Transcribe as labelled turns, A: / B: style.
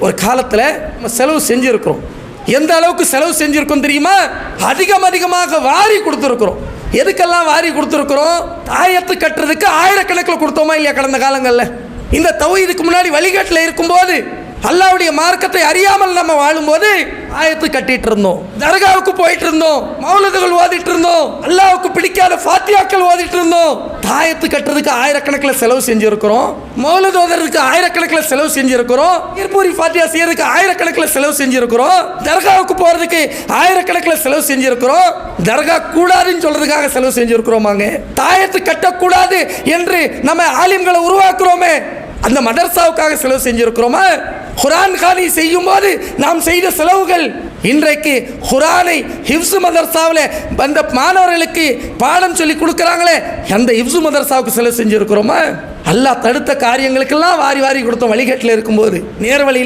A: ஒரு காலத்தில் நம்ம செலவு செஞ்சுருக்கிறோம். எந்த அளவுக்கு செலவு செஞ்சுருக்கோம் தெரியுமா? அதிகமாக வாரி கொடுத்துருக்குறோம். எதுக்கெல்லாம் வாரி கொடுத்துருக்குறோம்? தாயத்து கட்டுறதுக்கு ஆயிரக்கணக்கில் கொடுத்தோமா இல்லையா கடந்த காலங்களில்? இந்த தௌஹீதுக்கு முன்னாடி வழிகாட்டில் இருக்கும்போது, அல்லாஹ்வுடைய மார்க்கத்தை அறியாமல் நம்ம வாழும்போது ஆயத்து கட்டிட்டு இருந்தோம், தர்காவுக்கு போயிட்டு இருந்தோம், மௌலிதுகள் ஓதிட்டு இருந்தோம், அல்லாஹ்வுக்கு பிடிக்காத ஃபாத்தியாக்கள் ஓதிட்டு இருந்தோம். தாயத்து கட்டுறதுக்கு ஆயிரக்கணக்கில் செலவு செஞ்சிருக்கிறோம், மௌலிது ஓதுறதுக்கு ஆயிரக்கணக்கில் செலவு செஞ்சிருக்கிறோம், இருப்பூரி ஃபாத்தியா செய்யறதுக்கு ஆயிரக்கணக்கில் செலவு செஞ்சிருக்கிறோம், தர்காவுக்கு போறதுக்கு ஆயிரக்கணக்கில் செலவு செஞ்சிருக்கிறோம், தர்கா கூடாதுன்னு சொல்றதுக்காக செலவு செஞ்சிருக்கிறோமாங்க. தாயத்து கட்டக்கூடாது என்று நம்ம ஆலிம்களை உருவாக்குறோமே, அந்த மதர்சாவுக்காக செலவு செஞ்சிருக்கிறோமா? குர்ஆன் கானி செய்யும் போது நாம் செய்த செலவுகள் இன்றைக்கு குர்ஆனை ஹிஃப்ஸ் மதர்சாவில் அந்த மாணவர்களுக்கு பாடம் சொல்லி கொடுக்குறாங்களே, அந்த ஹிஃப்ஸ் மதர்சாவுக்கு செலவு செஞ்சிருக்கிறோமா? அல்லாஹ் தடுத்த காரியங்களுக்கெல்லாம் வாரி கொடுத்த வழிகாட்டில் இருக்கும்போது நேர்வழி